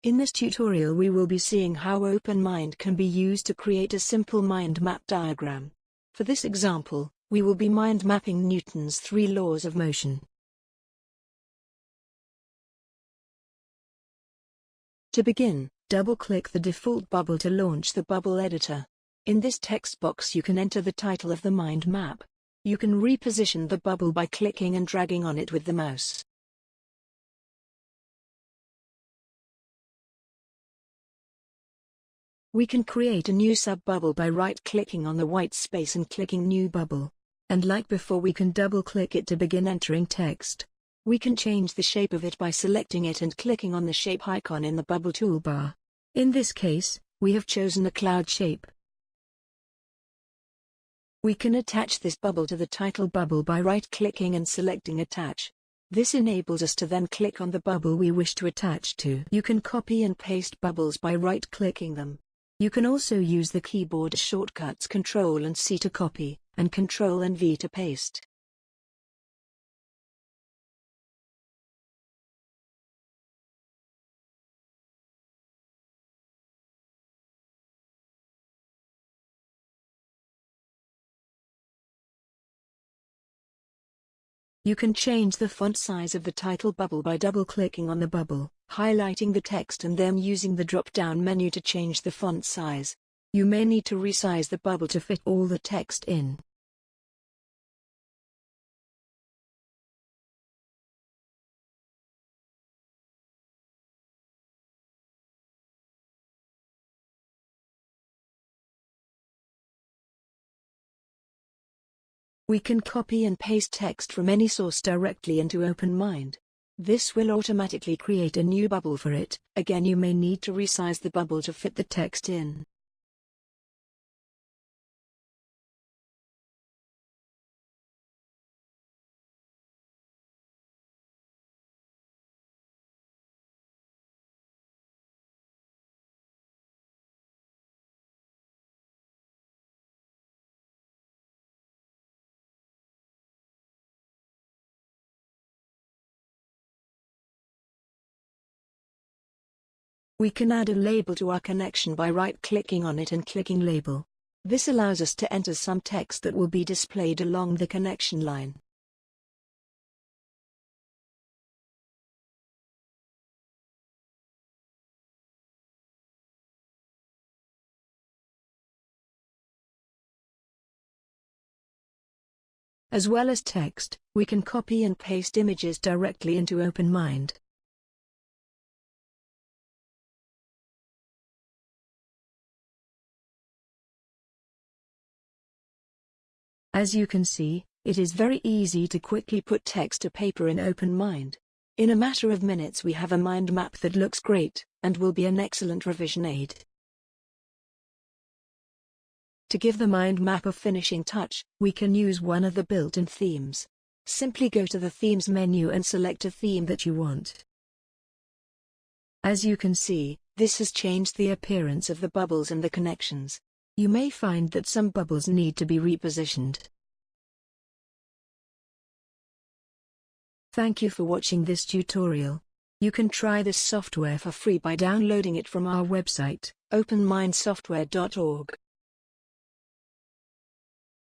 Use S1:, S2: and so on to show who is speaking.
S1: In this tutorial we will be seeing how OpenMind can be used to create a simple mind map diagram. For this example, we will be mind mapping Newton's 3 laws of motion. To begin, double-click the default bubble to launch the bubble editor. In this text box you can enter the title of the mind map. You can reposition the bubble by clicking and dragging on it with the mouse. We can create a new sub-bubble by right-clicking on the white space and clicking New Bubble. And like before, we can double-click it to begin entering text. We can change the shape of it by selecting it and clicking on the shape icon in the bubble toolbar. In this case, we have chosen a cloud shape. We can attach this bubble to the title bubble by right-clicking and selecting Attach. This enables us to then click on the bubble we wish to attach to. You can copy and paste bubbles by right-clicking them. You can also use the keyboard shortcuts Ctrl and C to copy, and Ctrl and V to paste. You can change the font size of the title bubble by double-clicking on the bubble, highlighting the text and then using the drop-down menu to change the font size. You may need to resize the bubble to fit all the text in. We can copy and paste text from any source directly into OpenMind. This will automatically create a new bubble for it. Again, you may need to resize the bubble to fit the text in. We can add a label to our connection by right-clicking on it and clicking Label. This allows us to enter some text that will be displayed along the connection line. As well as text, we can copy and paste images directly into OpenMind. As you can see, it is very easy to quickly put text to paper in OpenMind. In a matter of minutes we have a mind map that looks great, and will be an excellent revision aid. To give the mind map a finishing touch, we can use one of the built-in themes. Simply go to the Themes menu and select a theme that you want. As you can see, this has changed the appearance of the bubbles and the connections. You may find that some bubbles need to be repositioned. Thank you for watching this tutorial. You can try this software for free by downloading it from our website, openmindsoftware.org.